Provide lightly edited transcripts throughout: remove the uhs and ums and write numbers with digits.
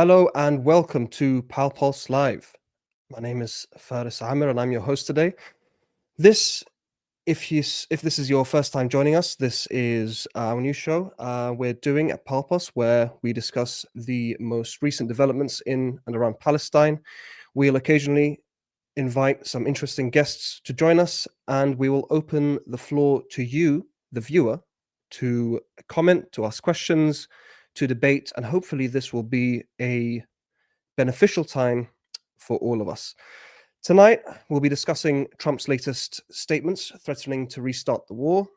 Hello and welcome to Palpulse Live. My name is Faris Amir and I'm your host today. This, if this is your first time joining us, this is our new show we're doing at Palpulse where we discuss the most recent developments in and around Palestine. We'll occasionally invite some interesting guests to join us and we will open the floor to you, the viewer, to comment, to ask questions, to debate, and hopefully this will be a beneficial time for all of us. Tonight, we'll be discussing Trump's latest statements threatening to restart the war,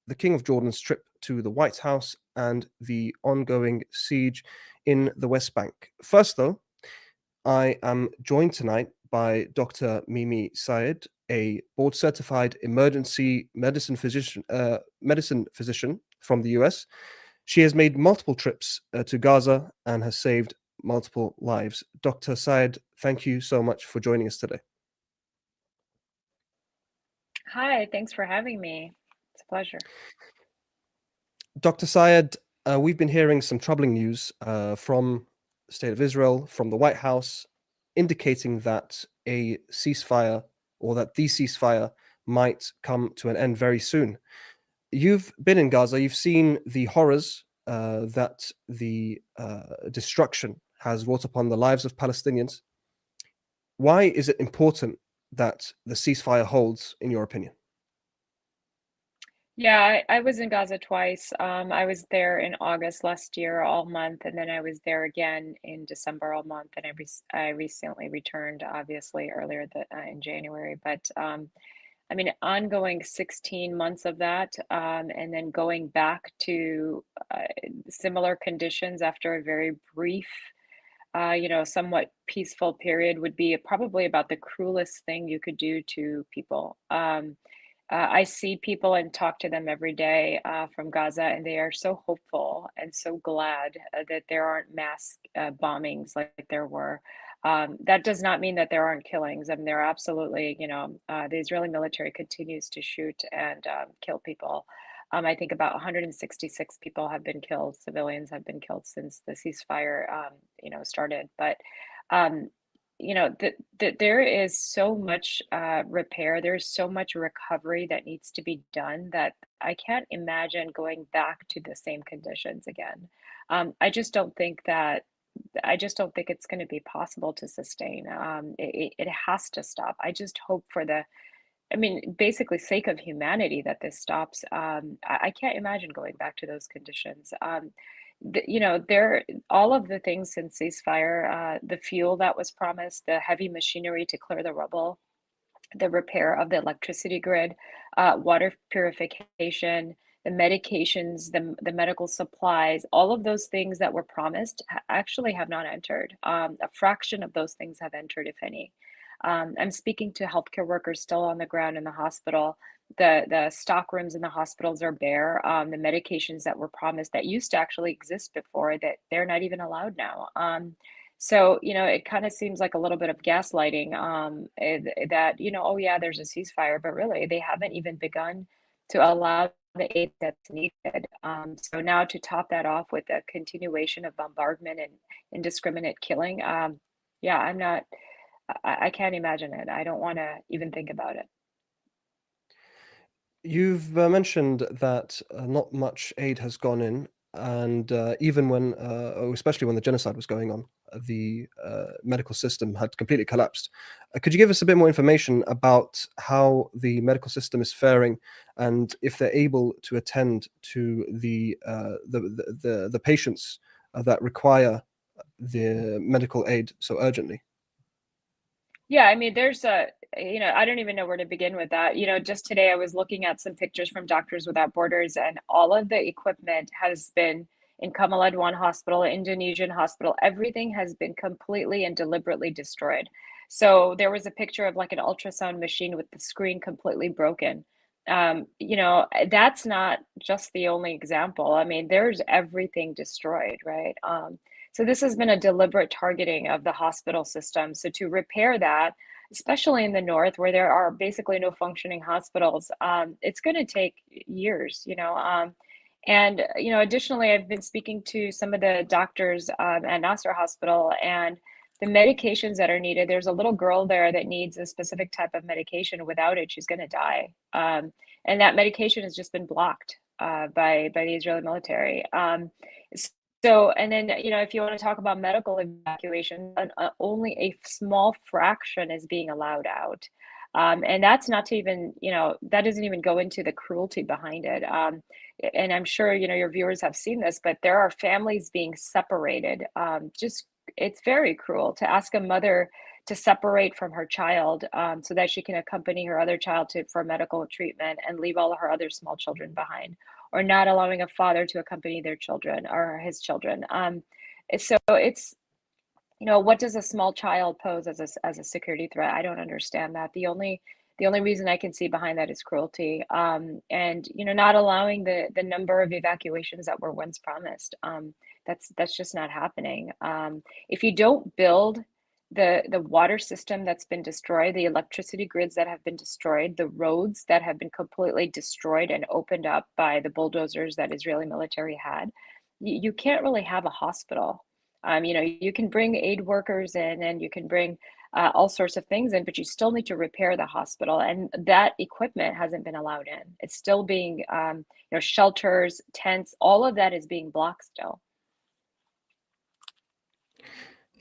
the King of Jordan's trip to the White House, and the ongoing siege in the West Bank. First, though, I am joined tonight by Dr. Mimi Syed, a board-certified emergency medicine physician from the US. She has made multiple trips to Gaza and has saved multiple lives. Dr. Syed, thank you so much for joining us today. Hi, thanks for having me. It's a pleasure. Dr. Syed, we've been hearing some troubling news from the State of Israel, from the White House, indicating that a ceasefire or that the ceasefire might come to an end very soon. You've been in Gaza, you've seen the horrors that the destruction has wrought upon the lives of Palestinians. Why is it important that the ceasefire holds, in your opinion? Yeah, I was in Gaza twice. I was there in August last year all month, and then I was there again in December all month, and I recently returned, obviously, in January. But I mean, ongoing 16 months of that, and then going back to similar conditions after a very brief somewhat peaceful period would be probably about the cruelest thing you could do to people. I see people and talk to them every day from Gaza, and they are so hopeful and so glad that there aren't mass bombings like there were. That does not mean that there aren't killings. I mean, there are absolutely, the Israeli military continues to shoot and kill people. I think about 166 people have been killed, civilians have been killed since the ceasefire, started. But um, there is so much repair, there's so much recovery that needs to be done that I can't imagine going back to the same conditions again. I just don't think that. I just don't think it's going to be possible to sustain. It has to stop. I just hope for I mean, basically, sake of humanity that this stops. I can't imagine going back to those conditions. There all of the things since ceasefire, the fuel that was promised, the heavy machinery to clear the rubble, the repair of the electricity grid, water purification, the medications, the medical supplies, all of those things that were promised actually have not entered. A fraction of those things have entered, if any. I'm speaking to healthcare workers still on the ground in the hospital. The stock rooms in the hospitals are bare. The medications that were promised that used to actually exist before that they're not even allowed now. So, it kind of seems like a little bit of gaslighting that, oh, yeah, there's a ceasefire, but really they haven't even begun to allow the aid that's needed. So now to top that off with a continuation of bombardment and indiscriminate killing, yeah, I can't imagine it. I don't want to even think about it. You've mentioned that not much aid has gone in, and even when, especially when the genocide was going on, the medical system had completely collapsed. Could you give us a bit more information about how the medical system is faring, and if they're able to attend to the patients that require the medical aid so urgently? Yeah, I mean, I don't even know where to begin with that. Just today I was looking at some pictures from Doctors Without Borders, and all of the equipment has been in Kamal One hospital, Indonesian hospital. Everything has been completely and deliberately destroyed. So there was a picture of like an ultrasound machine with the screen completely broken. That's not just the only example. I mean, there's everything destroyed, right? So this has been a deliberate targeting of the hospital system. So to repair that, especially in the north where there are basically no functioning hospitals, it's going to take years, And, additionally, I've been speaking to some of the doctors at Nasser Hospital, and the medications that are needed. There's a little girl there that needs a specific type of medication. Without it, she's going to die. And that medication has just been blocked by the Israeli military. So, and then, if you want to talk about medical evacuation, only a small fraction is being allowed out. And that's not to even, that doesn't even go into the cruelty behind it. And I'm sure, your viewers have seen this, but there are families being separated. Just it's very cruel to ask a mother to separate from her child so that she can accompany her other child for medical treatment and leave all of her other small children behind, or not allowing a father to accompany their children or his children. So it's, what does a small child pose as a security threat? I don't understand that. The only reason I can see behind that is cruelty, and not allowing the number of evacuations that were once promised. That's just not happening. If you don't build the water system that's been destroyed, the electricity grids that have been destroyed, the roads that have been completely destroyed and opened up by the bulldozers that Israeli military had, you can't really have a hospital. You can bring aid workers in and you can bring all sorts of things in, but you still need to repair the hospital. And that equipment hasn't been allowed in. It's still being, shelters, tents, all of that is being blocked still.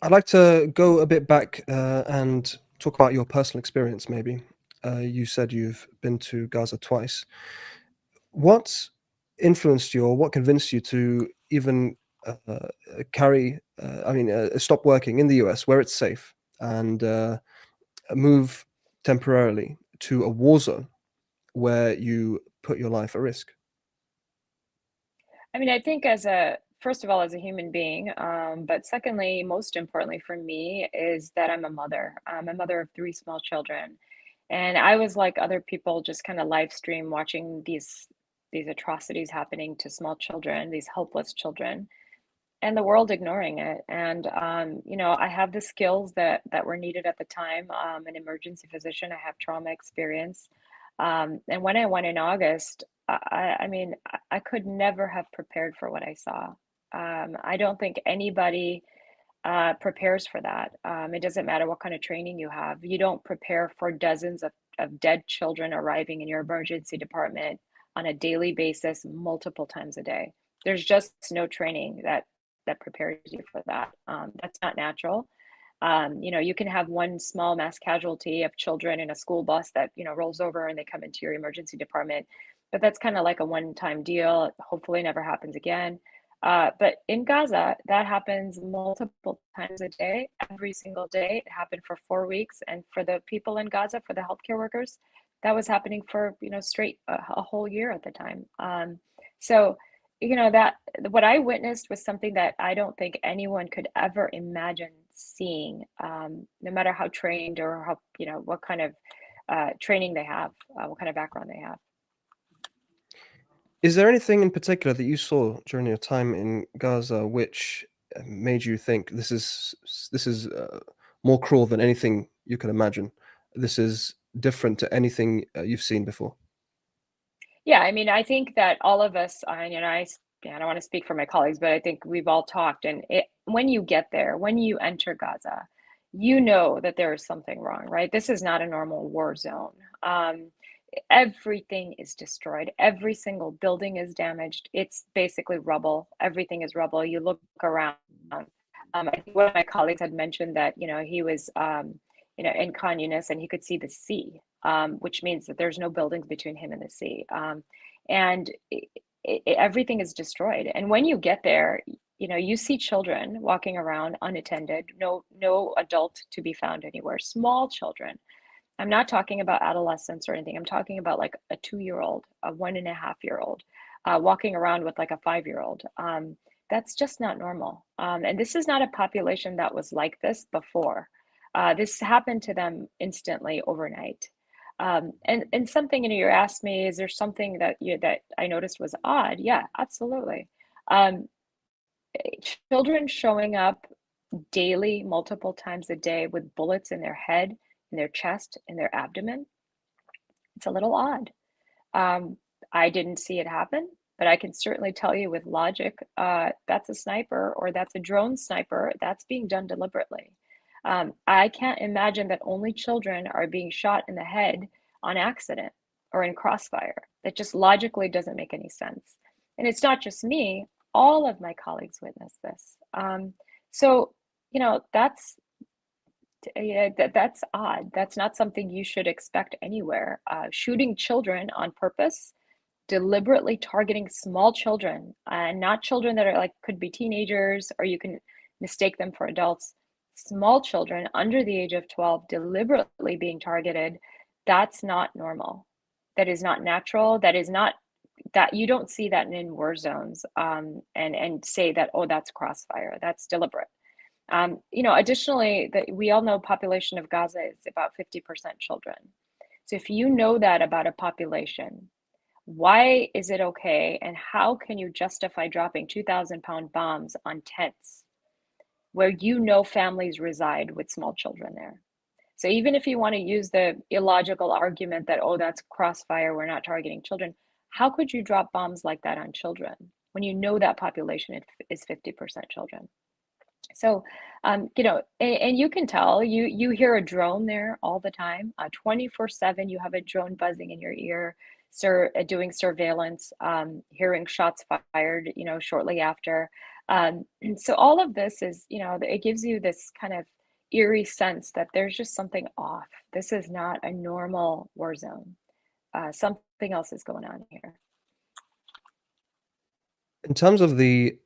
I'd like to go a bit back and talk about your personal experience, maybe. You said you've been to Gaza twice. What influenced you, or what convinced you to even stop working in the US where it's safe and move temporarily to a war zone where you put your life at risk? I mean, I think first of all, as a human being, but secondly, most importantly for me, is that I'm a mother. I'm a mother of three small children. And I was like other people, just kind of live stream watching these atrocities happening to small children, these helpless children, and the world ignoring it. And I have the skills that were needed at the time. An emergency physician. I have trauma experience. And when I went in August, I mean, I could never have prepared for what I saw. I don't think anybody prepares for that. It doesn't matter what kind of training you have. You don't prepare for dozens of dead children arriving in your emergency department on a daily basis, multiple times a day. There's just no training that prepares you for that. That's not natural. You can have one small mass casualty of children in a school bus that, rolls over and they come into your emergency department. But that's kind of like a one-time deal. It hopefully never happens again. But in Gaza, that happens multiple times a day, every single day. It happened for 4 weeks. And for the people in Gaza, for the healthcare workers, that was happening for, straight a whole year at the time. So, that what I witnessed was something that I don't think anyone could ever imagine seeing, no matter how trained or how, what kind of training they have, what kind of background they have. Is there anything in particular that you saw during your time in Gaza which made you think this is more cruel than anything you could imagine? This is different to anything you've seen before. Yeah, I mean, I think that all of us, yeah, I don't want to speak for my colleagues, but I think we've all talked. And when you get there, when you enter Gaza, you know that there is something wrong, right? This is not a normal war zone. Everything is destroyed. Every single building is damaged. It's basically rubble. Everything is rubble. You look around. I think one of my colleagues had mentioned that, he was, in Khan Yunis and he could see the sea, which means that there's no buildings between him and the sea. And everything is destroyed. And when you get there, you see children walking around unattended, no adult to be found anywhere, small children. I'm not talking about adolescents or anything. I'm talking about like a 2-year old, a 1.5-year old, walking around with like a 5-year-old. That's just not normal. And this is not a population that was like this before. This happened to them instantly overnight. And something, you asked me, is there something that I noticed was odd? Yeah, absolutely. Um, Children showing up daily, multiple times a day with bullets in their head, in their chest, in their abdomen. It's a little odd. Um, I didn't see it happen, but I can certainly tell you with logic, that's a sniper or that's a drone sniper. That's being done deliberately. I can't imagine that only children are being shot in the head on accident or in crossfire. That just logically doesn't make any sense. And it's not just me, all of my colleagues witness this. So, that's yeah, that's odd. That's not something you should expect anywhere. Shooting children on purpose, deliberately targeting small children, and not children that are like could be teenagers or you can mistake them for adults. Small children under the age of 12 deliberately being targeted, that's not normal. That is not natural. That is not that you don't see that in war zones and say that, oh, that's crossfire. That's deliberate. Additionally, that we all know population of Gaza is about 50% children. So if you know that about a population, why is it okay? And how can you justify dropping 2,000-pound bombs on tents where you know families reside with small children there? So even if you want to use the illogical argument that, oh, that's crossfire, we're not targeting children, how could you drop bombs like that on children when you know that population is 50% children? So, and you can tell you hear a drone there all the time, 24/7. You have a drone buzzing in your ear, doing surveillance, hearing shots fired, shortly after. So all of this is, it gives you this kind of eerie sense that there's just something off. This is not a normal war zone. Something else is going on here. In terms of the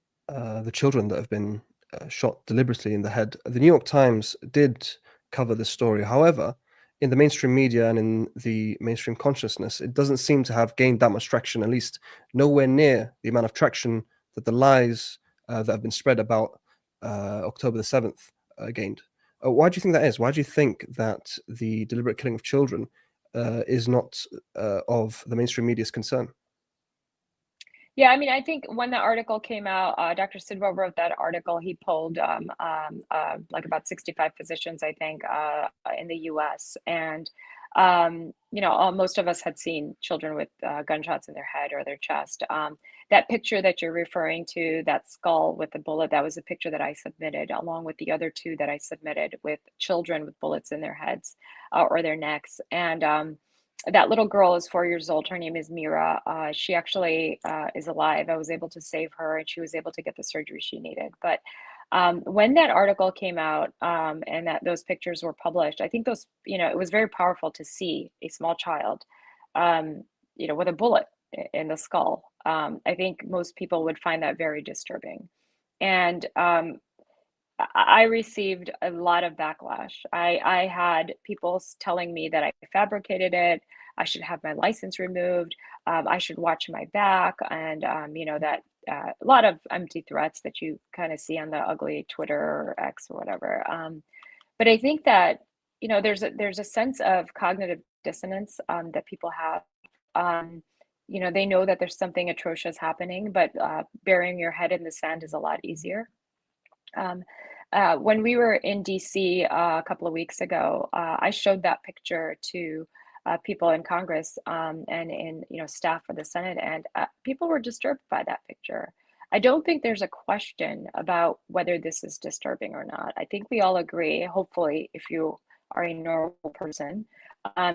children that have been shot deliberately in the head, the New York Times did cover this story. However, in the mainstream media and in the mainstream consciousness, it doesn't seem to have gained that much traction, at least nowhere near the amount of traction that the lies that have been spread about October the 7th gained. Why do you think that is? Why do you think that the deliberate killing of children is not of the mainstream media's concern? Yeah, I mean, I think when the article came out, Dr. Sidwell wrote that article. He polled like about 65 physicians, I think, in the US. And, most of us had seen children with gunshots in their head or their chest. That picture that you're referring to, that skull with the bullet, that was a picture that I submitted, along with the other two that I submitted with children with bullets in their heads or their necks. And that little girl is 4 years old. Her name is Mira. She actually is alive. I was able to save her, and she was able to get the surgery she needed. But when that article came out and that those pictures were published, I think it was very powerful to see a small child, with a bullet in the skull. I think most people would find that very disturbing. And I received a lot of backlash. I had people telling me that I fabricated it. I should have my license removed. I should watch my back, and that a lot of empty threats that you kind of see on the ugly Twitter or X or whatever. But I think that there's a sense of cognitive dissonance that people have. They know that there's something atrocious happening, but burying your head in the sand is a lot easier. When we were in DC a couple of weeks ago, I showed that picture to people in Congress and in staff for the Senate, and people were disturbed by that picture. I don't think there's a question about whether this is disturbing or not. I think we all agree, hopefully, if you are a normal person,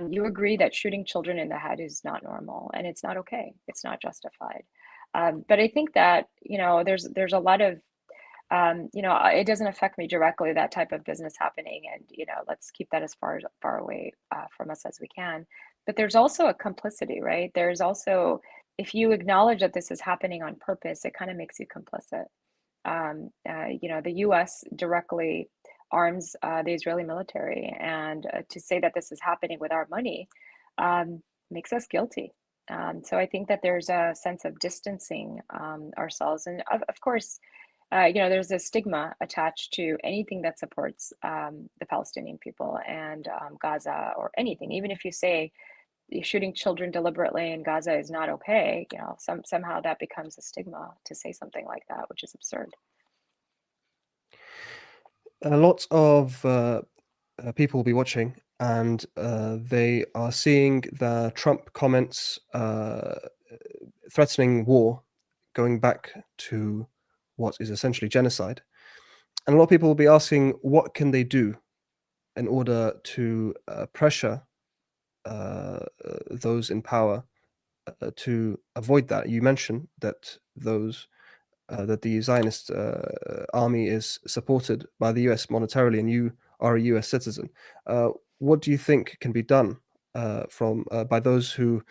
you agree that shooting children in the head is not normal and it's not okay. It's not justified. But I think that there's a lot of it doesn't affect me directly, that type of business happening. And, let's keep that as far away from us as we can. But there's also a complicity, right? There's also, if you acknowledge that this is happening on purpose, it kind of makes you complicit. The US directly arms the Israeli military. And to say that this is happening with our money makes us guilty. So I think that there's a sense of distancing ourselves. And of course, there's a stigma attached to anything that supports the Palestinian people and Gaza or anything. Even if you say shooting children deliberately in Gaza is not okay, somehow that becomes a stigma to say something like that, which is absurd. A lot of people will be watching, and they are seeing the Trump comments threatening war going back to what is essentially genocide. And a lot of people will be asking, what can they do in order to pressure those in power to avoid that? You mentioned that that the Zionist army is supported by the US monetarily, and you are a US citizen. What do you think can be done from by those who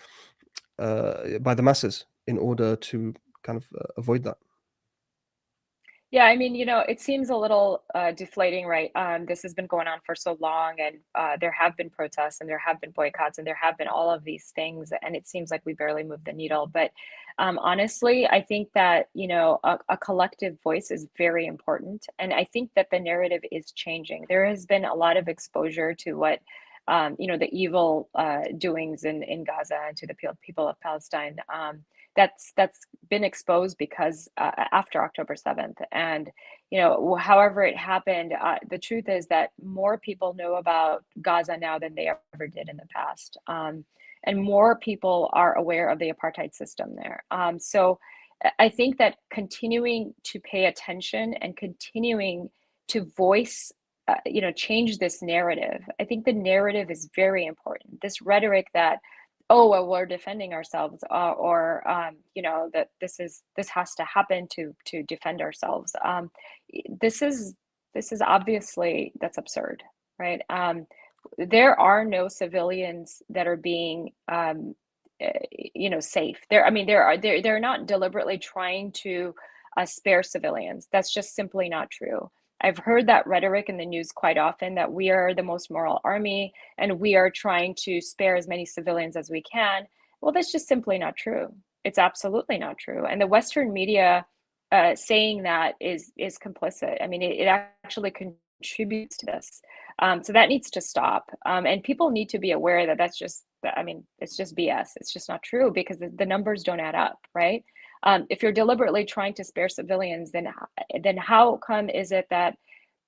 by the masses in order to kind of avoid that? Yeah, I mean, it seems a little deflating, right? This has been going on for so long, and there have been protests, and there have been boycotts, and there have been all of these things, and it seems like we barely moved the needle. But honestly, I think that, a collective voice is very important, and I think that the narrative is changing. There has been a lot of exposure to what, the evil doings in Gaza and to the people of Palestine. That's been exposed because after October 7th. And, however it happened, the truth is that more people know about Gaza now than they ever did in the past. And more people are aware of the apartheid system there. So I think that continuing to pay attention and continuing to voice, change this narrative. I think the narrative is very important. This rhetoric that, oh well, we're defending ourselves, or that this has to happen to defend ourselves. This is obviously, that's absurd, right? There are no civilians that are being safe there. I mean, they're not deliberately trying to spare civilians. That's just simply not true. I've heard that rhetoric in the news quite often, that we are the most moral army and we are trying to spare as many civilians as we can. Well, that's just simply not true. It's absolutely not true. And the Western media saying that is complicit. I mean, it actually contributes to this. So that needs to stop. And people need to be aware that I mean, it's just BS. It's just not true, because the numbers don't add up, right? If you're deliberately trying to spare civilians, then how come is it that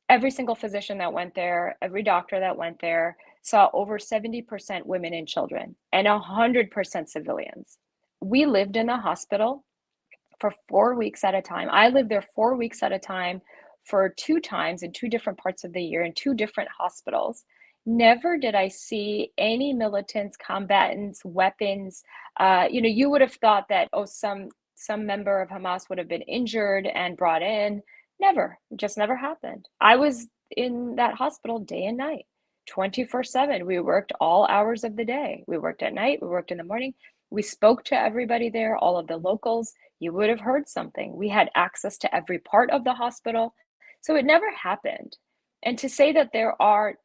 every single physician that went there, every doctor that went there, saw over 70% women and children and 100% civilians? We lived in the hospital for 4 weeks at a time. I lived there 4 weeks at a time for 2 times in 2 different parts of the year in 2 different hospitals. Never did I see any militants, combatants, weapons. You would have thought that, oh, some member of Hamas would have been injured and brought in. Never, it just never happened. I was in that hospital day and night, 24/7. We worked all hours of the day. We worked at night, we worked in the morning. We spoke to everybody there, all of the locals. You would have heard something. We had access to every part of the hospital. So it never happened. And to say that there are,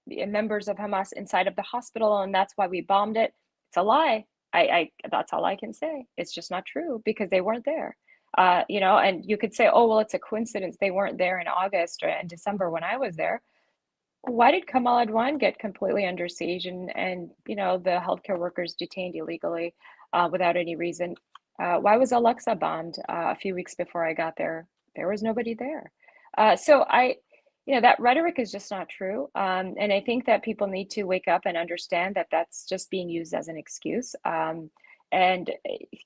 members of Hamas inside of the hospital and that's why we bombed it, it's a lie. I That's all I can say. It's just not true, because they weren't there. And you could say, oh well, it's a coincidence they weren't there in August or in December when I was there. Why did Kamal Adwan get completely under siege and the healthcare workers detained illegally without any reason? Why was Alexa bombed a few weeks before I got there? There was nobody there. That rhetoric is just not true. And I think that people need to wake up and understand that that's just being used as an excuse. And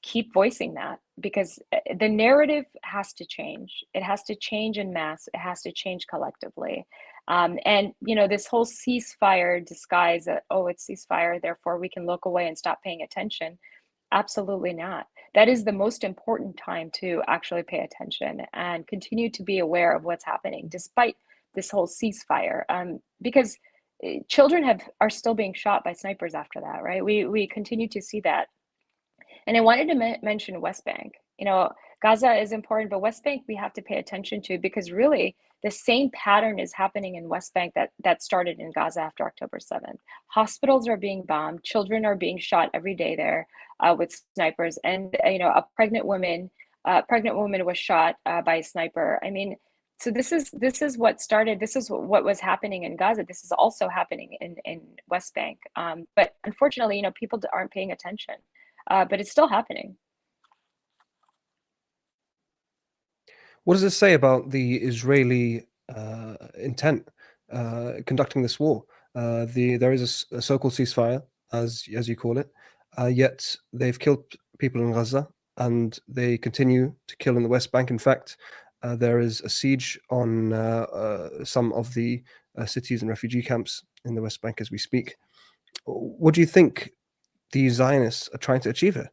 keep voicing that, because the narrative has to change. It has to change in mass. It has to change collectively. And this whole ceasefire disguise that, oh, it's ceasefire, therefore we can look away and stop paying attention. Absolutely not. That is the most important time to actually pay attention and continue to be aware of what's happening, despite this whole ceasefire. Because children are still being shot by snipers after that, right? We continue to see that. And I wanted to mention West Bank. Gaza is important, but West Bank we have to pay attention to, because really the same pattern is happening in West Bank that started in Gaza after October 7th. Hospitals are being bombed, children are being shot every day there with snipers, and a pregnant woman was shot by a sniper. I mean, so this is what started. This is what was happening in Gaza. This is also happening in West Bank. But unfortunately, people aren't paying attention. But it's still happening. What does it say about the Israeli intent conducting this war? There is a so-called ceasefire, as you call it, yet they've killed people in Gaza. and they continue to kill in the West Bank. In fact, there is a siege on some of the cities and refugee camps in the West Bank as we speak. What do you think the Zionists are trying to achieve here?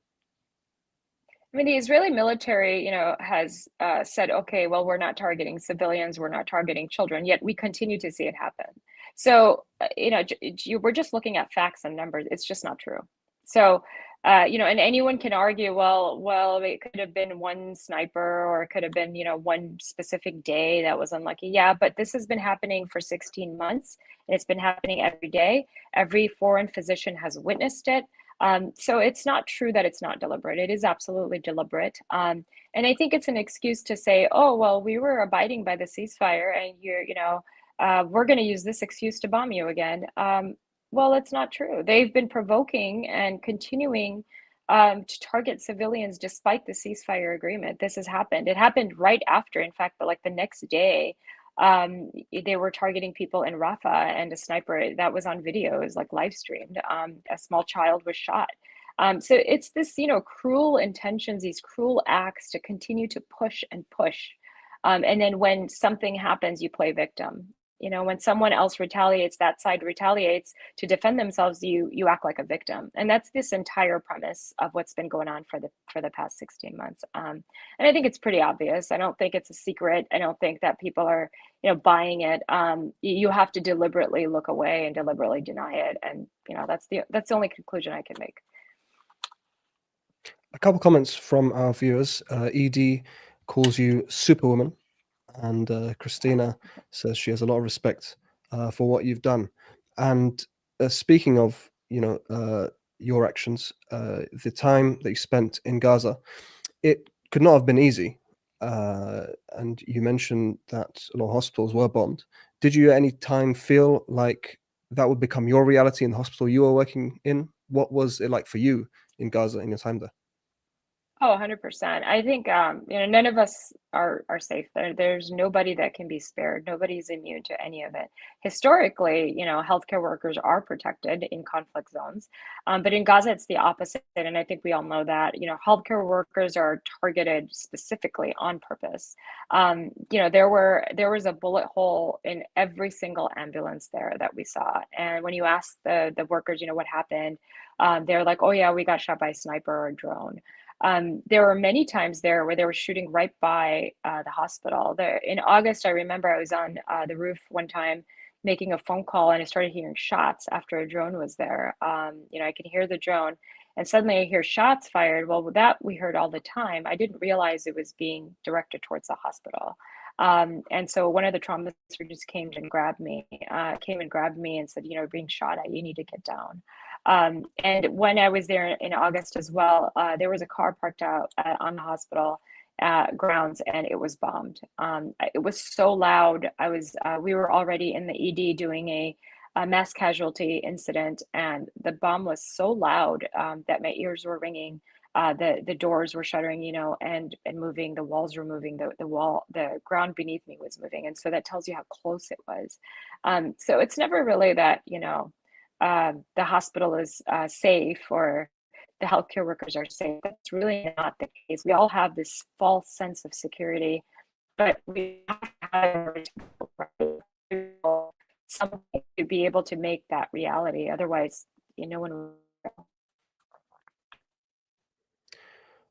I mean, the Israeli military, has said, okay, well, we're not targeting civilians, we're not targeting children, yet we continue to see it happen. So, we're just looking at facts and numbers. It's just not true. So, and anyone can argue, well, it could have been one sniper, or it could have been, one specific day that was unlucky. Yeah, but this has been happening for 16 months, and it's been happening every day. Every foreign physician has witnessed it. So it's not true that it's not deliberate. It is absolutely deliberate. And I think it's an excuse to say, oh, well, we were abiding by the ceasefire, and we're going to use this excuse to bomb you again. Well, it's not true. They've been provoking and continuing to target civilians despite the ceasefire agreement. This has happened. It happened right after, in fact, but like the next day, they were targeting people in Rafah, and a sniper that was on video, is like live streamed. A small child was shot. So it's this, cruel intentions, these cruel acts to continue to push and push. And then when something happens, you play victim. When someone else retaliates, that side retaliates to defend themselves, you act like a victim. And that's this entire premise of what's been going on for the past 16 months. And I think it's pretty obvious. I don't think it's a secret. I don't think that people are, buying it. You have to deliberately look away and deliberately deny it. And, that's the only conclusion I can make. A couple comments from our viewers. ED calls you superwoman, and Christina says she has a lot of respect for what you've done. And speaking of, your actions, the time that you spent in Gaza, it could not have been easy. And you mentioned that a lot of hospitals were bombed. Did you at any time feel like that would become your reality in the hospital you were working in? What was it like for you in Gaza in your time there? Oh, 100%. I think none of us are safe there. There's nobody that can be spared. Nobody's immune to any of it. Historically, healthcare workers are protected in conflict zones. But in Gaza, it's the opposite. And I think we all know that, healthcare workers are targeted specifically on purpose. There was a bullet hole in every single ambulance there that we saw. And when you ask the workers, what happened, they're like, oh yeah, we got shot by a sniper or a drone. There were many times there where they were shooting right by the hospital. In August, I remember I was on the roof one time making a phone call, and I started hearing shots after a drone was there. I could hear the drone, and suddenly I hear shots fired. Well, that we heard all the time. I didn't realize it was being directed towards the hospital. And so one of the trauma surgeons came and grabbed me and said, "You're being shot at. You need to get down." And when I was there in August as well, there was a car parked out on the hospital grounds, and it was bombed. It was so loud. We were already in the ED doing a mass casualty incident, and the bomb was so loud that my ears were ringing. The doors were shuttering, and moving. The walls were moving. The ground beneath me was moving, and so that tells you how close it was. So it's never really that, the hospital is safe, or the healthcare workers are safe. That's really not the case. We all have this false sense of security, but we have to have something to be able to make that reality. Otherwise, no one will.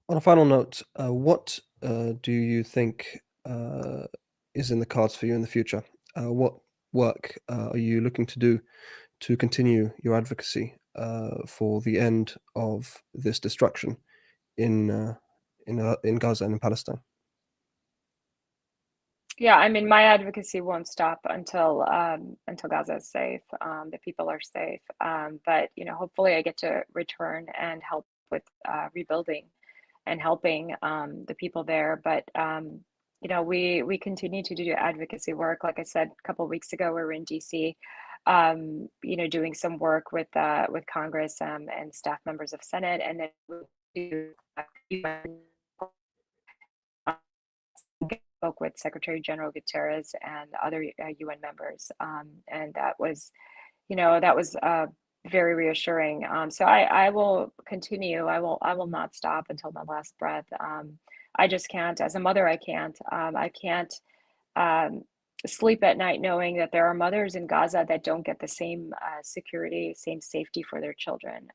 On a final note, what do you think is in the cards for you in the future? What work are you looking to do to continue your advocacy for the end of this destruction in Gaza and in Palestine? Yeah, I mean, my advocacy won't stop until Gaza is safe, the people are safe. But hopefully, I get to return and help with rebuilding and helping the people there. But we continue to do advocacy work. Like I said a couple of weeks ago, we were in DC, doing some work with Congress and staff members of Senate, and then we do spoke with Secretary General Guterres and other UN members, and that was very reassuring. So I will continue. I will not stop until my last breath. I just can't. As a mother, I can't. I can't um, sleep at night knowing that there are mothers in Gaza that don't get the same security, same safety for their children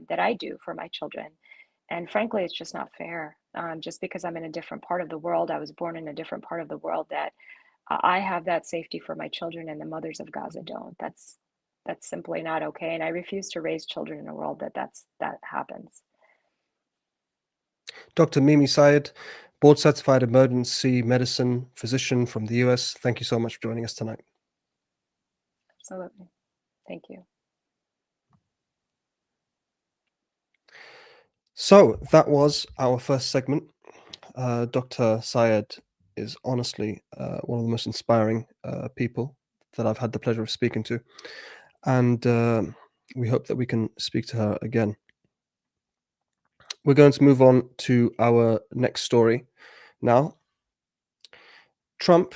that I do for my children. And frankly, it's just not fair. Just because I'm in a different part of the world, I was born in a different part of the world, that I have that safety for my children and the mothers of Gaza don't. That's simply not okay. And I refuse to raise children in a world that happens. Dr. Mimi Syed, board certified emergency medicine physician from the US. Thank you so much for joining us tonight. Absolutely. Thank you. So that was our first segment. Dr. Syed is honestly one of the most inspiring people that I've had the pleasure of speaking to. And we hope that we can speak to her again. We're going to move on to our next story now. Trump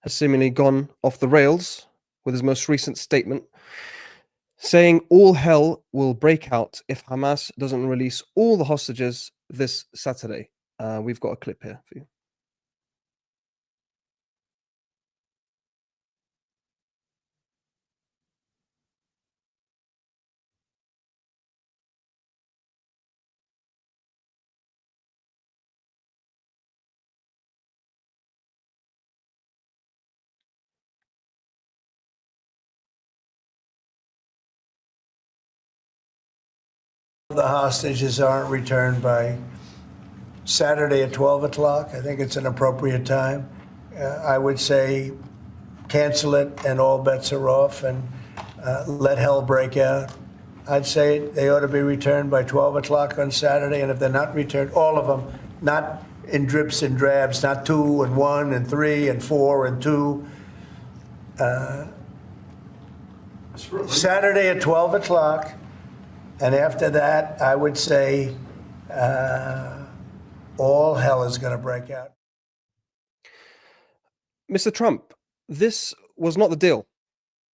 has seemingly gone off the rails with his most recent statement, saying all hell will break out if Hamas doesn't release all the hostages this Saturday. We've got a clip here for you. The hostages aren't returned by Saturday at 12 o'clock. I think it's an appropriate time. I would say cancel it and all bets are off, and let hell break out. I'd say they ought to be returned by 12 o'clock on Saturday, and if they're not returned, all of them, not in drips and drabs, not 2 and 1 and 3 and 4 and 2. Saturday at 12 o'clock. And after that, I would say all hell is going to break out. Mr. Trump, this was not the deal,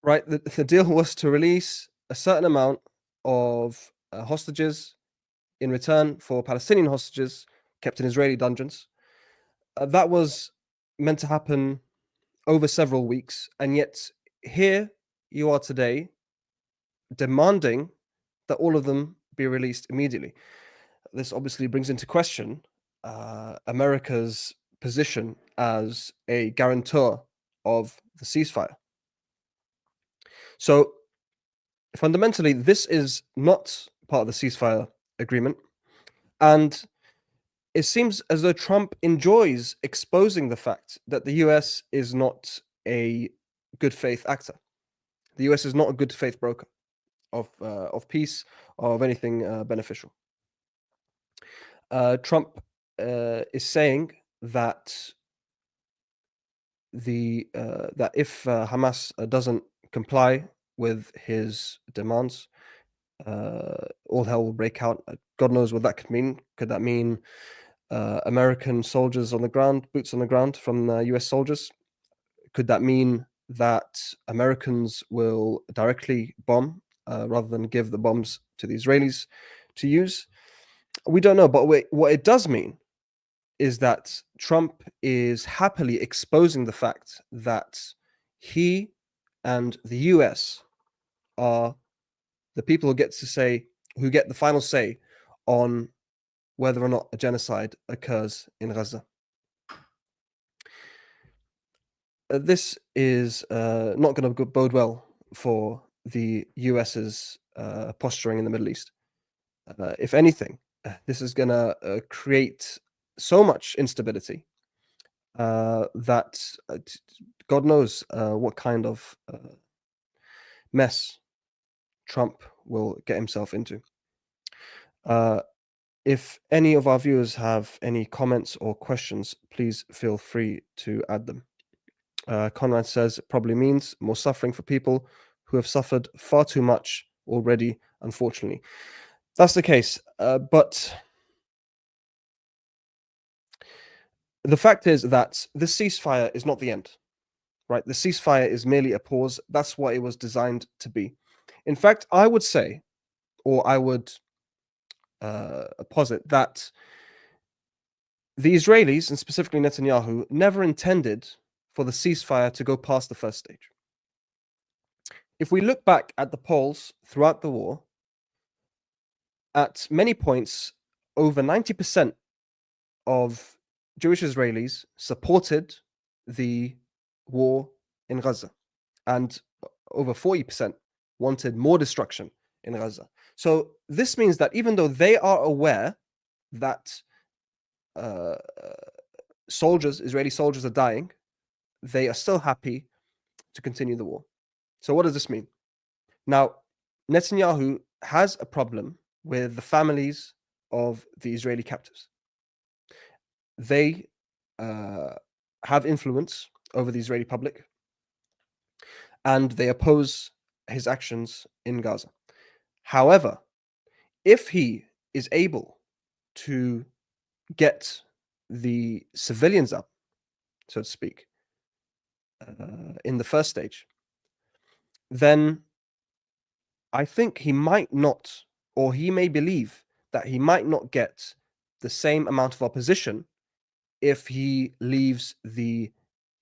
right? The deal was to release a certain amount of hostages in return for Palestinian hostages kept in Israeli dungeons. That was meant to happen over several weeks. And yet here you are today demanding that all of them be released immediately. This obviously brings into question America's position as a guarantor of the ceasefire. So fundamentally, this is not part of the ceasefire agreement. And it seems as though Trump enjoys exposing the fact that the US is not a good faith actor. The US is not a good faith broker of peace or of anything beneficial. Trump is saying that that if Hamas doesn't comply with his demands, all hell will break out. God knows what that could mean. Could that mean American soldiers on the ground, boots on the ground from US soldiers? Could that mean that Americans will directly bomb rather than give the bombs to the Israelis to use? We don't know, but what it does mean is that Trump is happily exposing the fact that he and the US are the people who get the final say on whether or not a genocide occurs in Gaza. This is not going to bode well for the US's posturing in the Middle East. If anything, this is going to create so much instability that God knows what kind of mess Trump will get himself into. If any of our viewers have any comments or questions, please feel free to add them. Conrad says it probably means more suffering for people who have suffered far too much already, unfortunately. That's the case. But the fact is that this ceasefire is not the end, right? The ceasefire is merely a pause. That's what it was designed to be. In fact, I would say, or I would posit that the Israelis, and specifically Netanyahu, never intended for the ceasefire to go past the first stage. If we look back at the polls throughout the war, at many points, over 90% of Jewish Israelis supported the war in Gaza, and over 40% wanted more destruction in Gaza. So this means that even though they are aware that Israeli soldiers are dying, they are still happy to continue the war. So what does this mean? Now, Netanyahu has a problem with the families of the Israeli captives. They have influence over the Israeli public, and they oppose his actions in Gaza. However, if he is able to get the civilians up, so to speak, in the first stage, then I think he might not, or he may believe that he might not get the same amount of opposition if he leaves the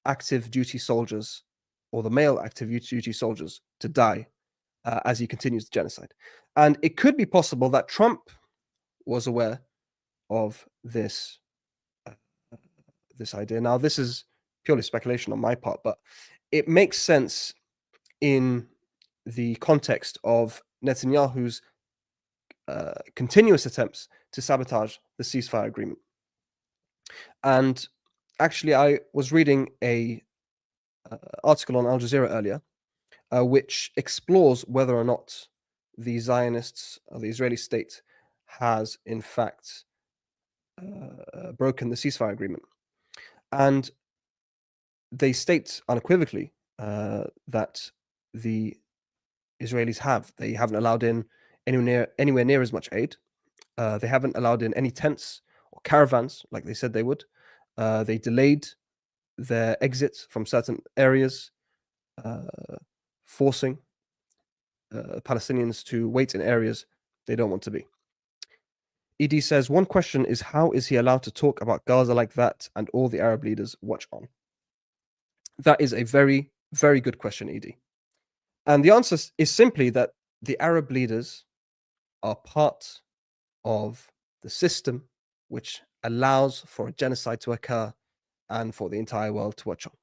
active duty soldiers, or the male active duty soldiers, to die as he continues the genocide. And it could be possible that Trump was aware of this idea. Now, this is purely speculation on my part, but it makes sense in the context of Netanyahu's continuous attempts to sabotage the ceasefire agreement. And actually, I was reading a article on Al Jazeera earlier, which explores whether or not the Zionists, or the Israeli state, has in fact broken the ceasefire agreement. And they state unequivocally that the Israelis they haven't allowed in anywhere near as much aid. They haven't allowed in any tents or caravans like they said they would. They delayed their exit from certain areas, forcing Palestinians to wait in areas they don't want to be. ED says, one question is, how is he allowed to talk about Gaza like that and all the Arab leaders watch on? That is a very, very good question, ED. And the answer is simply that the Arab leaders are part of the system which allows for a genocide to occur and for the entire world to watch on.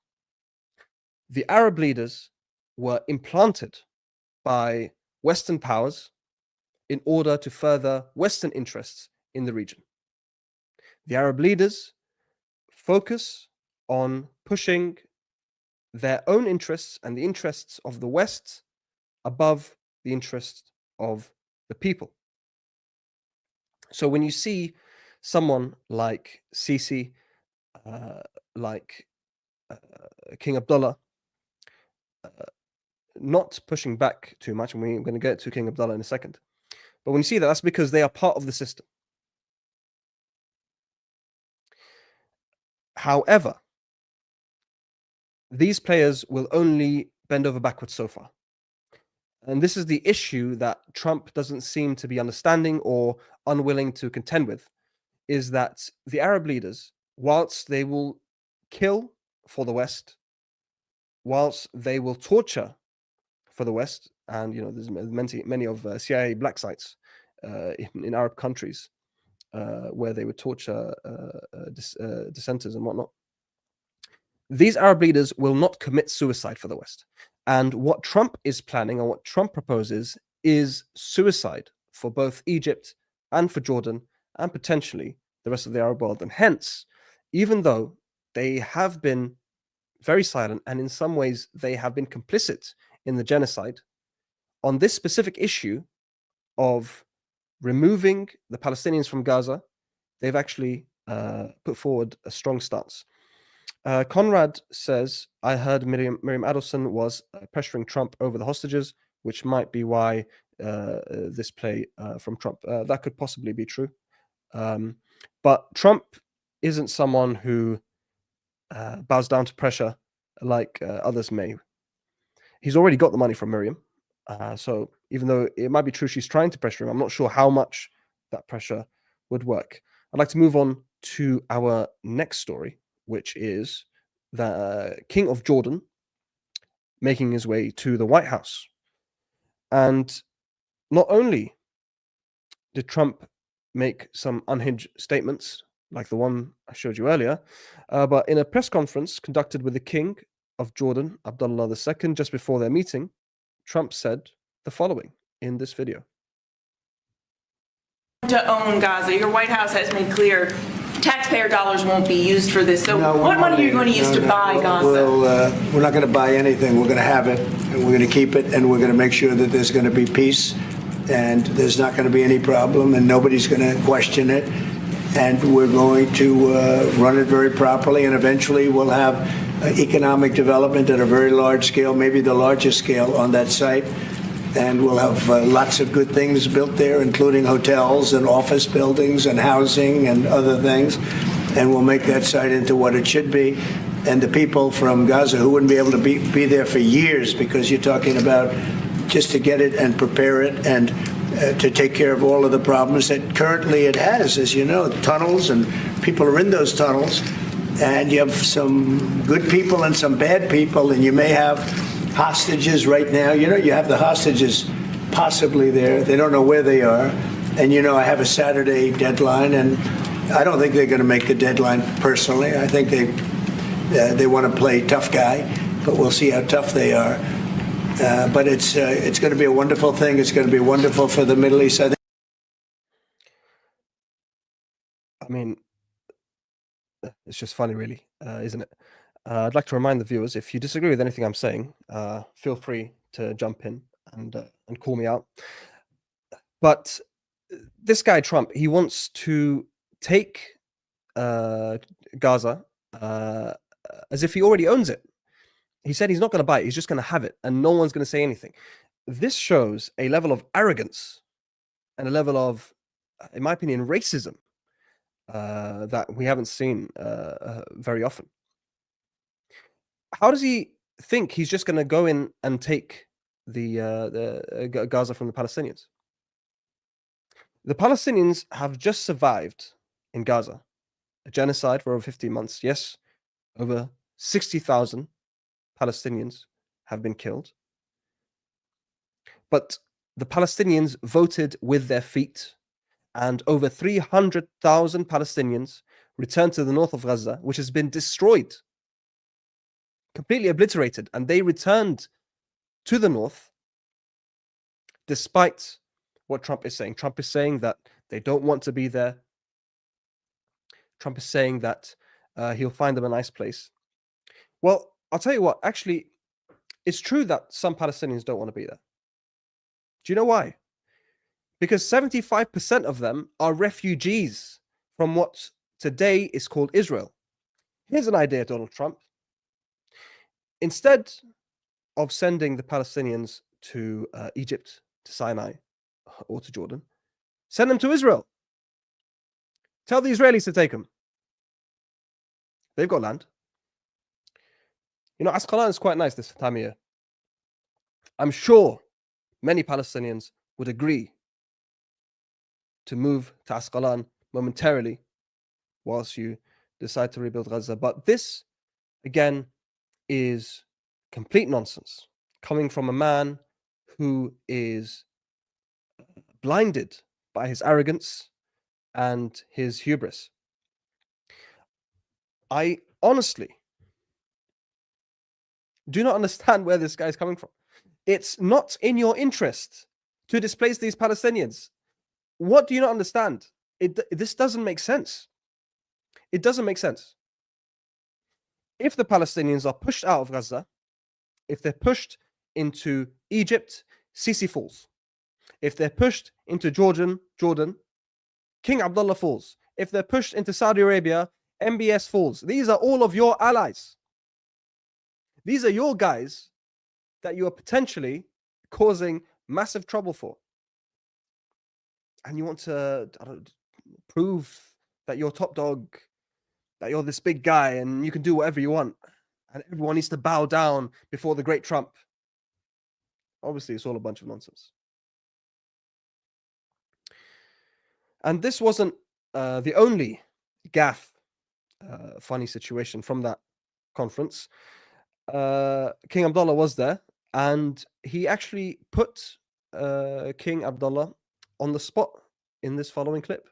The Arab leaders were implanted by Western powers in order to further Western interests in the region. The Arab leaders focus on pushing their own interests and the interests of the West above the interests of the people. So when you see someone like Sisi, like King Abdullah, not pushing back too much, and we're going to get to King Abdullah in a second, but when you see that, that's because they are part of the system. However, these players will only bend over backwards so far. And this is the issue that Trump doesn't seem to be understanding or unwilling to contend with, is that the Arab leaders, whilst they will kill for the West, whilst they will torture for the West, and there's many of CIA black sites in Arab countries where they would torture dissenters and whatnot. These Arab leaders will not commit suicide for the West. And what Trump is planning, or what Trump proposes, is suicide for both Egypt and for Jordan and potentially the rest of the Arab world. And hence, even though they have been very silent and in some ways they have been complicit in the genocide, on this specific issue of removing the Palestinians from Gaza, they've actually put forward a strong stance. Conrad says, I heard Miriam Adelson was pressuring Trump over the hostages, which might be why this play from Trump. That could possibly be true. But Trump isn't someone who bows down to pressure like others may. He's already got the money from Miriam. So even though it might be true she's trying to pressure him, I'm not sure how much that pressure would work. I'd like to move on to our next story, which is the King of Jordan making his way to the White House. And not only did Trump make some unhinged statements like the one I showed you earlier, but in a press conference conducted with the King of Jordan, Abdullah II, just before their meeting, Trump said the following in this video. To own Gaza, your White House has made clear taxpayer dollars won't be used for this. So what money are you going to use to buy Gaza? We're not going to buy anything. We're going to have it, and we're going to keep it, and we're going to make sure that there's going to be peace, and there's not going to be any problem, and nobody's going to question it. And we're going to run it very properly, and eventually we'll have economic development at a very large scale, maybe the largest scale on that site. And we'll have lots of good things built there, including hotels and office buildings and housing and other things. And we'll make that site into what it should be. And the people from Gaza who wouldn't be able to be there for years, because you're talking about just to get it and prepare it and to take care of all of the problems that currently it has, as you know, tunnels, and people are in those tunnels. And you have some good people and some bad people, and you may have hostages right now. You know, you have the hostages possibly there. They don't know where they are. And, you know, I have a Saturday deadline, and I don't think they're going to make the deadline personally. I think they want to play tough guy, but we'll see how tough they are. But it's going to be a wonderful thing. It's going to be wonderful for the Middle East, I think. I mean, it's just funny, really, isn't it? I'd like to remind the viewers, if you disagree with anything I'm saying, feel free to jump in and call me out. But this guy, Trump, he wants to take Gaza as if he already owns it. He said he's not going to buy it. He's just going to have it, and no one's going to say anything. This shows a level of arrogance and a level of, in my opinion, racism that we haven't seen very often. How does he think he's just going to go in and take the Gaza from the Palestinians? The Palestinians have just survived in Gaza a genocide for over 15 months. Yes, over 60,000 Palestinians have been killed. But the Palestinians voted with their feet, and over 300,000 Palestinians returned to the north of Gaza, which has been destroyed, completely obliterated, and they returned to the north despite what Trump is saying. Trump is saying that they don't want to be there. Trump is saying that he'll find them a nice place. Well, I'll tell you what, actually, it's true that some Palestinians don't want to be there. Do you know why? Because 75% of them are refugees from what today is called Israel. Here's an idea, Donald Trump. Instead of sending the Palestinians to Egypt, to Sinai, or to Jordan, send them to Israel. Tell the Israelis to take them. They've got land. You know, Asqalan is quite nice this time of year. I'm sure many Palestinians would agree to move to Asqalan momentarily whilst you decide to rebuild Gaza. But this, again, is complete nonsense coming from a man who is blinded by his arrogance and his hubris. I honestly do not understand where this guy is coming from. It's not in your interest to displace these Palestinians. What do you not understand? This doesn't make sense. It doesn't make sense. If the Palestinians are pushed out of Gaza, if they're pushed into Egypt, Sisi falls. If they're pushed into Jordan, King Abdullah falls. If they're pushed into Saudi Arabia, MBS falls. These are all of your allies. These are your guys that you are potentially causing massive trouble for. And you want to prove that you're top dog, that you're this big guy and you can do whatever you want. And everyone needs to bow down before the great Trump. Obviously, it's all a bunch of nonsense. And this wasn't the only gaffe, funny situation from that conference. King Abdullah was there, and he actually put King Abdullah on the spot in this following clip.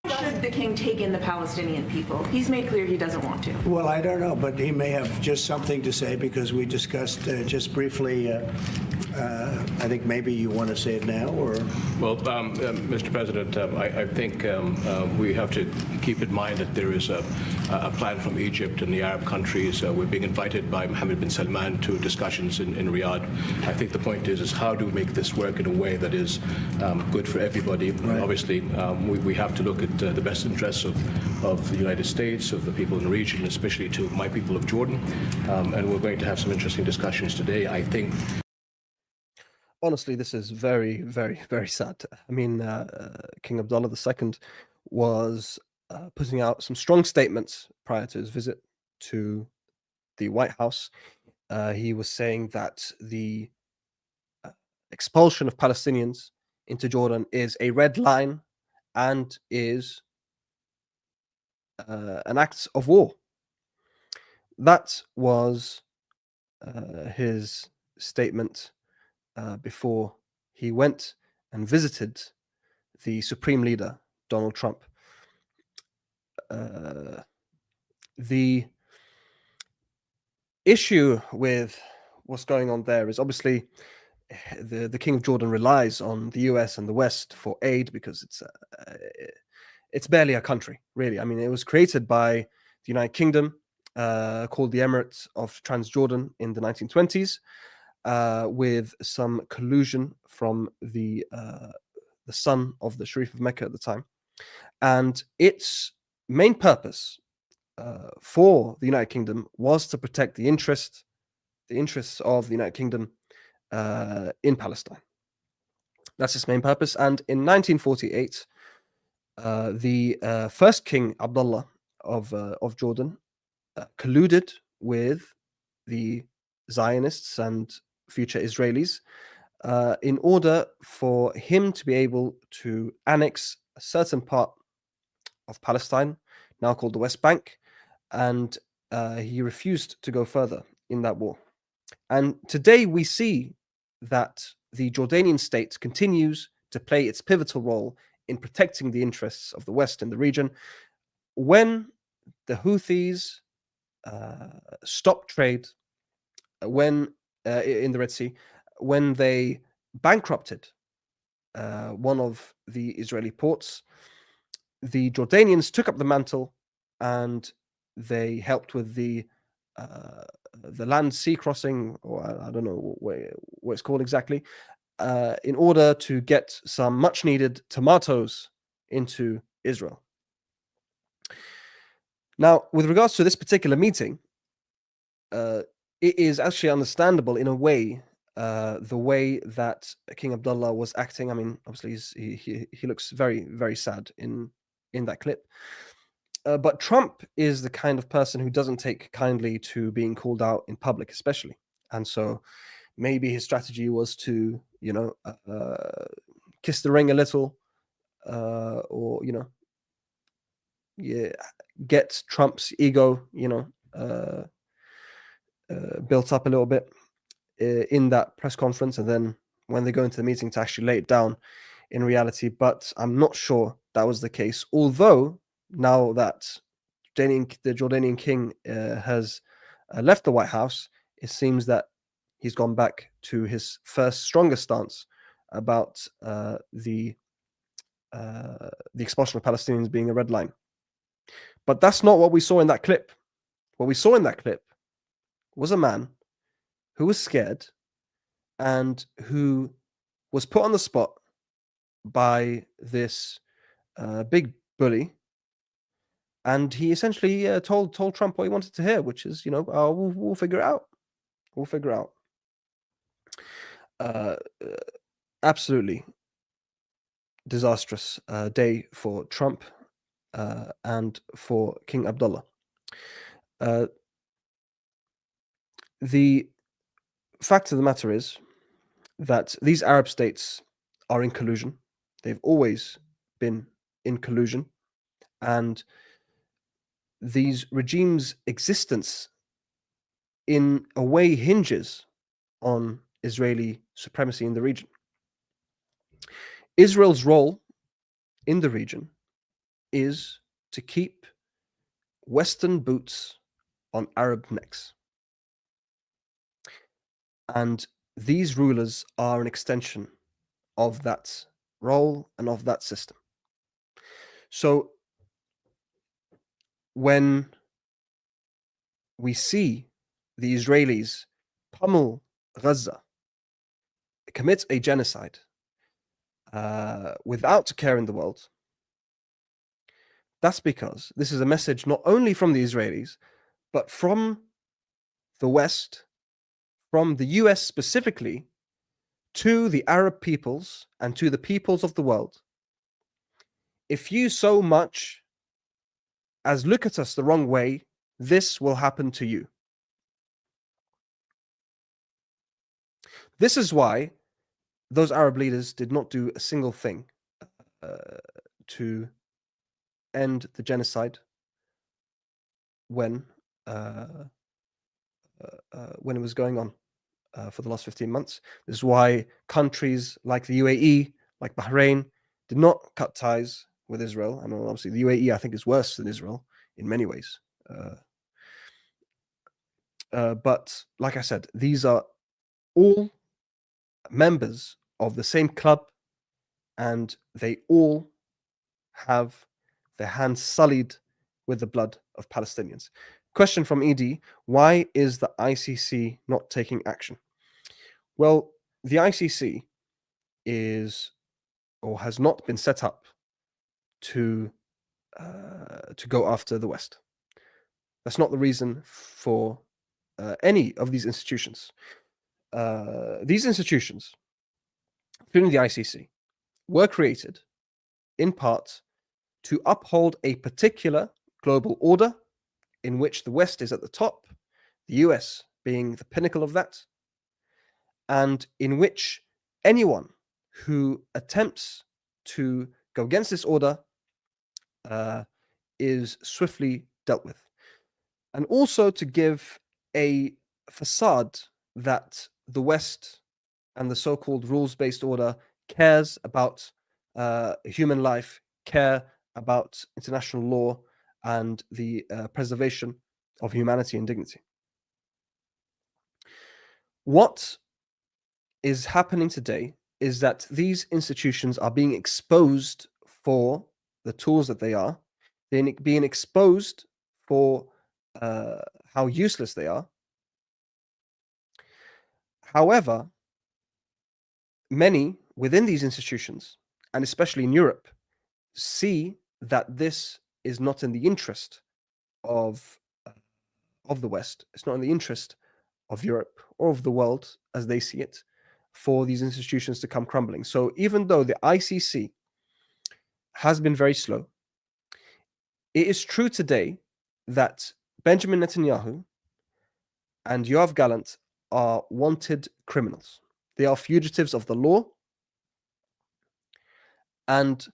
Should the king take in the Palestinian people? He's made clear he doesn't want to. Well, I don't know, but he may have just something to say because we discussed just briefly. I think maybe you want to say it now, or well, Mr. President, I think we have to keep in mind that there is a plan from Egypt and the Arab countries. We're being invited by Mohammed bin Salman to discussions in Riyadh. I think the point is how do we make this work in a way that is good for everybody? Right. Obviously, we have to look at the best interests of the United States, of the people in the region, especially to my people of Jordan. And we're going to have some interesting discussions today, I think. Honestly, this is very, very, very sad. I mean, King Abdullah II was putting out some strong statements prior to his visit to the White House. He was saying that the expulsion of Palestinians into Jordan is a red line and is an act of war. That was his statement before he went and visited the Supreme Leader, Donald Trump. The issue with what's going on there is obviously the King of Jordan relies on the US and the West for aid because it's barely a country, really. I mean, it was created by the United Kingdom, called the Emirates of Transjordan in the 1920s, with some collusion from the son of the Sharif of Mecca at the time. And its main purpose for the United Kingdom was to protect the interests of the United Kingdom in Palestine. That's its main purpose. And in 1948, the first King Abdullah of Jordan colluded with the Zionists and future Israelis in order for him to be able to annex a certain part of Palestine, now called the West Bank, and he refused to go further in that war. And today we see that the Jordanian state continues to play its pivotal role in protecting the interests of the West in the region. When the Houthis stopped trade, when in the Red Sea, when they bankrupted one of the Israeli ports, the Jordanians took up the mantle and they helped with the land sea crossing, or I don't know what it's called exactly, in order to get some much needed tomatoes into Israel. Now, with regards to this particular meeting, it is actually understandable in a way, the way that King Abdullah was acting. I mean, obviously he looks very, very sad in that clip. But Trump is the kind of person who doesn't take kindly to being called out in public, especially. And so maybe his strategy was to, kiss the ring a little, or, get Trump's ego, built up a little bit in that press conference. And then when they go into the meeting to actually lay it down in reality. But I'm not sure that was the case. Although now that the Jordanian king has left the White House, it seems that he's gone back to his first strongest stance about the expulsion of Palestinians being a red line. But that's not what we saw in that clip. What we saw in that clip was a man who was scared and who was put on the spot by this big bully. And he essentially told Trump what he wanted to hear, which is, we'll figure it out. We'll figure it out. Absolutely disastrous day for Trump and for King Abdullah. The fact of the matter is that these Arab states are in collusion. They've always been in collusion, and these regimes' existence in a way hinges on Israeli supremacy in the region. Israel's role in the region is to keep Western boots on Arab necks. And these rulers are an extension of that role and of that system. So when we see the Israelis pummel Gaza, commit a genocide without a care in the world, that's because this is a message not only from the Israelis, but from the West, from the US specifically, to the Arab peoples and to the peoples of the world. If you so much as look at us the wrong way, this will happen to you. This is why those Arab leaders did not do a single thing to end the genocide when it was going on for the last 15 months. This is why countries like the UAE, like Bahrain, did not cut ties with Israel. And obviously the UAE, I think, is worse than Israel in many ways. But like I said, these are all members of the same club, and they all have their hands sullied with the blood of Palestinians. Question from ED: why is the ICC not taking action? Well, the ICC is or has not been set up to go after the West. That's not the reason for any of these institutions. These institutions, including the ICC, were created in part to uphold a particular global order in which the West is at the top, the US being the pinnacle of that, and in which anyone who attempts to go against this order is swiftly dealt with. And also to give a facade that the West and the so-called rules-based order cares about human life, care about international law and the preservation of humanity and dignity. What is happening today is that these institutions are being exposed for the tools that they are, they're being exposed for how useless they are. However, many within these institutions, and especially in Europe, see that this is not in the interest of the West. It's not in the interest of Europe or of the world as they see it, for these institutions to come crumbling. So even though the ICC has been very slow, it is true today that Benjamin Netanyahu and Yoav Gallant are wanted criminals. They are fugitives of the law, and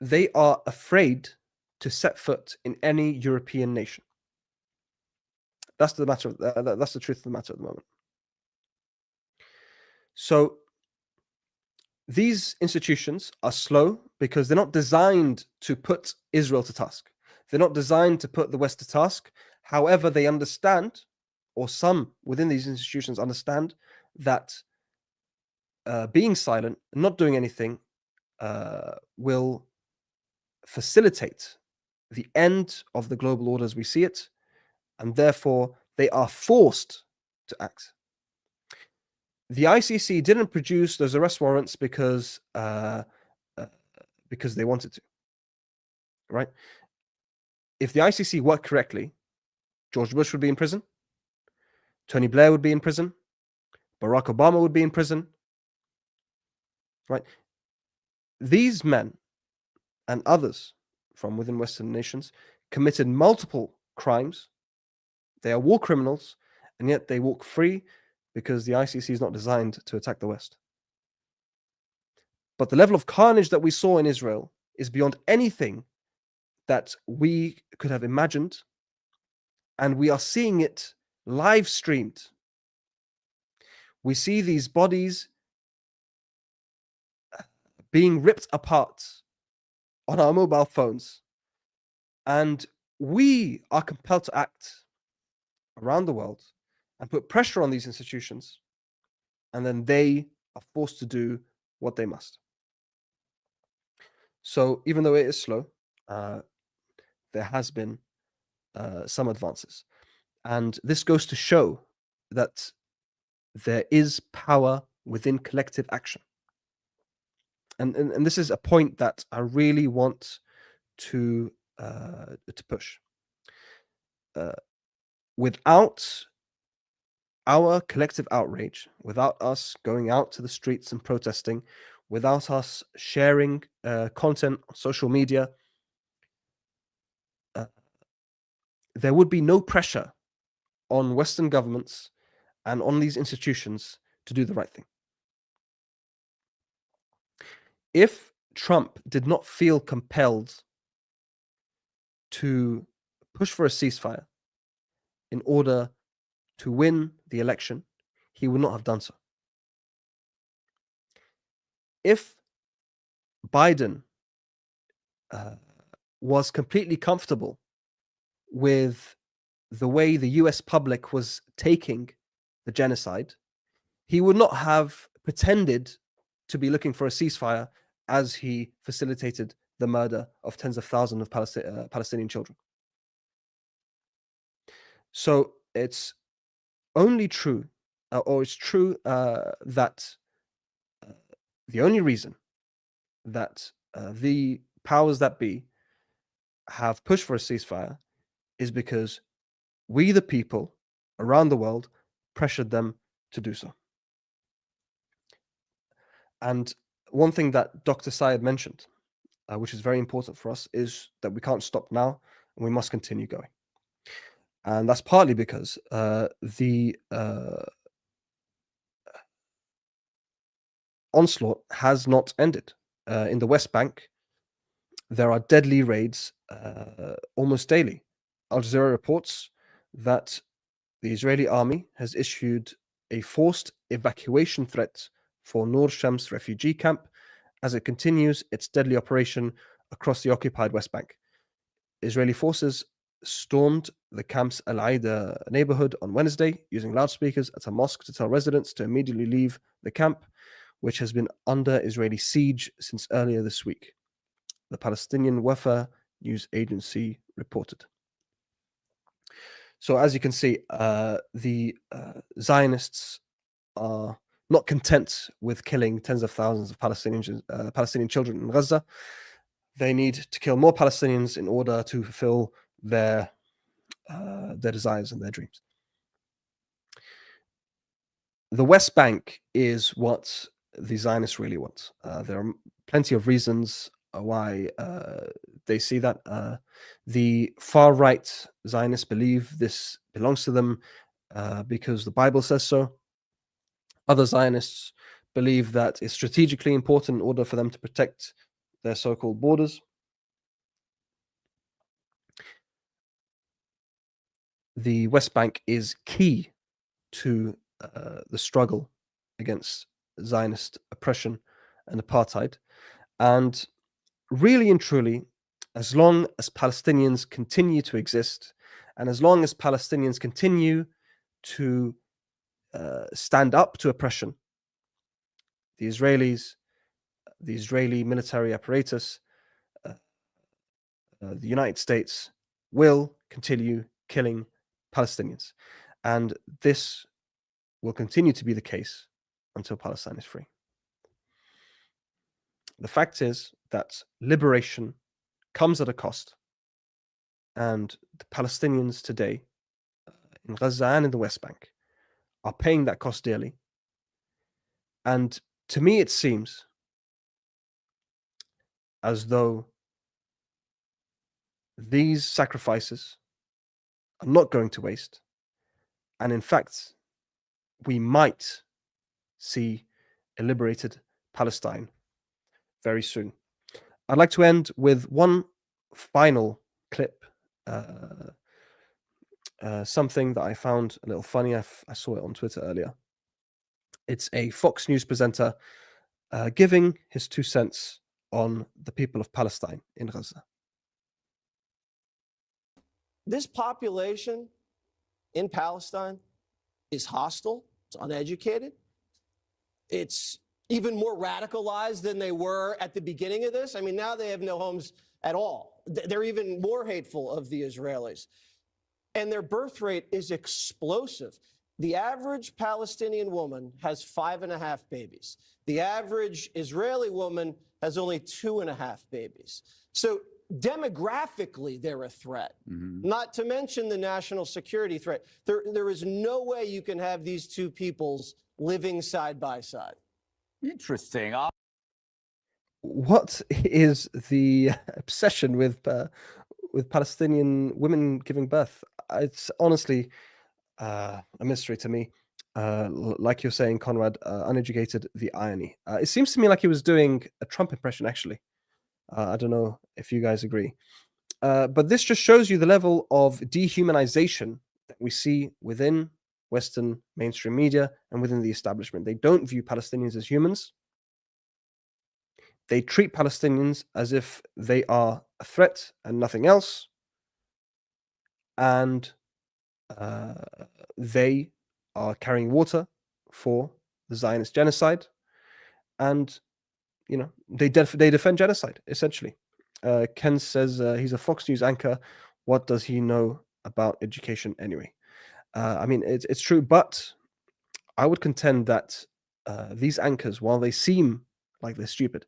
they are afraid to set foot in any European nation. That's the matter. That's the truth of the matter at the moment. So these institutions are slow because they're not designed to put Israel to task. They're not designed to put the West to task. However, they understand, or some within these institutions understand, that being silent, not doing anything, will facilitate the end of the global order as we see it, and therefore they are forced to act. The ICC didn't produce those arrest warrants because they wanted to, right? If the ICC worked correctly, George Bush would be in prison, Tony Blair would be in prison, Barack Obama would be in prison, right? These men and others from within Western nations committed multiple crimes. They are war criminals, and yet they walk free because the ICC is not designed to attack the West. But the level of carnage that we saw in Israel is beyond anything that we could have imagined, and we are seeing it live streamed. We see these bodies being ripped apart on our mobile phones, and we are compelled to act around the world and put pressure on these institutions, and then they are forced to do what they must. So even though it is slow, there has been some advances. And this goes to show that there is power within collective action. And this is a point that I really want to push. Without our collective outrage, without us going out to the streets and protesting, without us sharing content on social media, there would be no pressure on Western governments and on these institutions to do the right thing. If Trump did not feel compelled to push for a ceasefire in order to win the election, he would not have done so. If Biden was completely comfortable with the way the US public was taking the genocide, he would not have pretended to be looking for a ceasefire as he facilitated the murder of tens of thousands of Palestinian children. So it's only true, or it's true that the only reason that the powers that be have pushed for a ceasefire is because we, the people around the world, pressured them to do so. And one thing that Dr. Syed mentioned, which is very important for us, is that we can't stop now and we must continue going. And that's partly because the onslaught has not ended. In the West Bank, there are deadly raids almost daily. Al Jazeera reports that the Israeli army has issued a forced evacuation threat for Nur Shams refugee camp as it continues its deadly operation across the occupied West Bank. Israeli forces stormed the camp's Al Aida neighborhood on Wednesday using loudspeakers at a mosque to tell residents to immediately leave the camp, which has been under Israeli siege since earlier this week, the Palestinian Wafa news agency reported. So as you can see, the Zionists are not content with killing tens of thousands of Palestinian children in Gaza. They need to kill more Palestinians in order to fulfill their desires and their dreams. The West Bank is what the Zionists really want. There are plenty of reasons why they see that. The far-right Zionists believe this belongs to them because the Bible says so. Other Zionists believe that it's strategically important in order for them to protect their so-called borders. The West Bank is key to the struggle against Zionist oppression and apartheid. And really and truly, as long as Palestinians continue to exist, and as long as Palestinians continue to stand up to oppression, the Israelis, the Israeli military apparatus, the United States will continue killing Palestinians. And this will continue to be the case until Palestine is free. The fact is that liberation comes at a cost. And the Palestinians today in Gaza and in the West Bank are paying that cost dearly. And to me, it seems as though these sacrifices are not going to waste, And in fact, we might see a liberated Palestine very soon. I'd like to end with one final clip, something that I found a little funny. I saw it on Twitter earlier. It's a Fox News presenter giving his 2 cents on the people of Palestine in Gaza. This population in Palestine is hostile, it's uneducated, it's even more radicalized than they were at the beginning of this. I mean, now they have no homes at all. They're even more hateful of the Israelis. And their birth rate is explosive. The average Palestinian woman has 5.5 babies. The average Israeli woman has only 2.5 babies. So demographically, they're a threat, not to mention the national security threat. There is no way you can have these two peoples living side by side. Interesting. What is the obsession with Palestinian women giving birth? It's honestly a mystery to me. Like you're saying, Conrad, uneducated, the irony. It seems to me like he was doing a Trump impression, actually. I don't know if you guys agree. But this just shows you the level of dehumanization that we see within Western mainstream media and within the establishment. They don't view Palestinians as humans. They treat Palestinians as if they are a threat and nothing else. And they are carrying water for the Zionist genocide. And, they defend genocide, essentially. Ken says he's a Fox News anchor. What does he know about education anyway? I mean, it's true, but I would contend that these anchors, while they seem like they're stupid,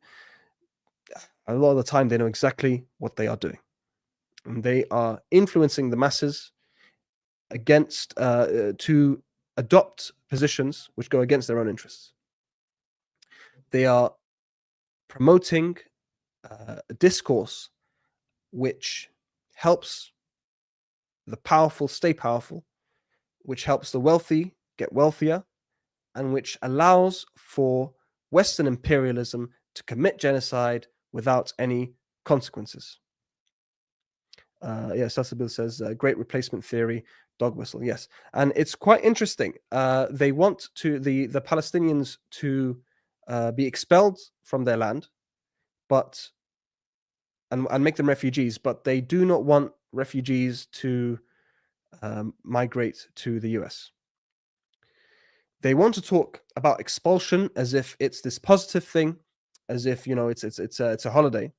a lot of the time they know exactly what they are doing. And they are influencing the masses against to adopt positions which go against their own interests. They are promoting a discourse which helps the powerful stay powerful, which helps the wealthy get wealthier, and which allows for Western imperialism to commit genocide without any consequences. Yes, Sasabil says, great replacement theory, dog whistle. Yes. And it's quite interesting. They want the Palestinians to be expelled from their land, and make them refugees, but they do not want refugees to migrate to the US. They want to talk about expulsion as if it's this positive thing, as if it's a holiday.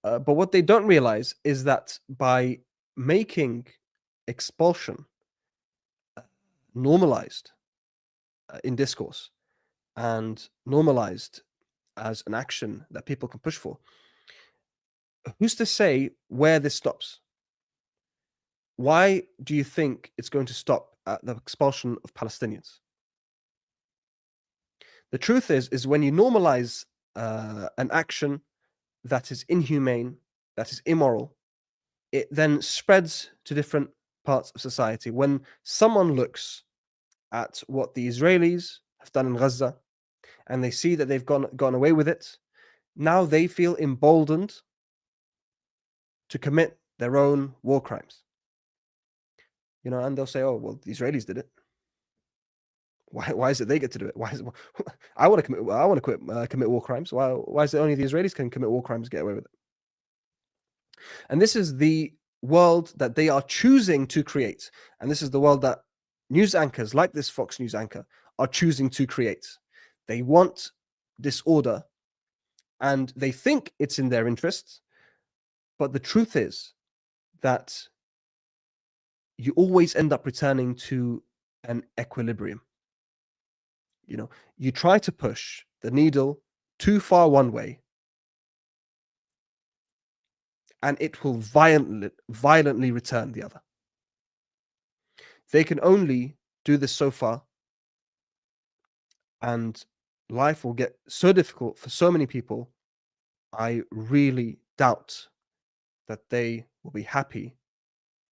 But what they don't realize is that by making expulsion normalized in discourse and normalized as an action that people can push for, who's to say where this stops? Why do you think it's going to stop at the expulsion of Palestinians? The truth is when you normalize an action that is inhumane, that is immoral, it then spreads to different parts of society. When someone looks at what the Israelis have done in Gaza and they see that they've gone away with it, now they feel emboldened to commit their own war crimes. And they'll say, oh, well, the Israelis did it. Why is it they get to do it? Why is it, I want to commit war crimes. Why is it only the Israelis can commit war crimes, get away with it? And this is the world that they are choosing to create. And this is the world that news anchors like this Fox News anchor are choosing to create. They want disorder and they think it's in their interests. But the truth is that you always end up returning to an equilibrium. You try to push the needle too far one way, and it will violently return the other. They can only do this so far, and life will get so difficult for so many people. I really doubt that they will be happy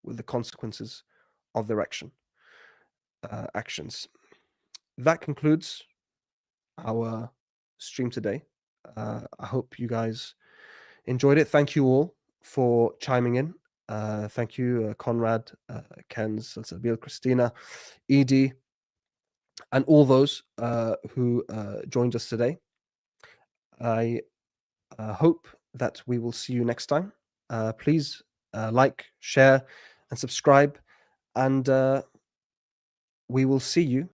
with the consequences of their actions. That concludes our stream today. I hope you guys enjoyed it. Thank you all for chiming in. Thank you, Conrad, Kenz, Salsabil, Christina, Edie, and all those who joined us today. I hope that we will see you next time. Please like, share, and subscribe, and we will see you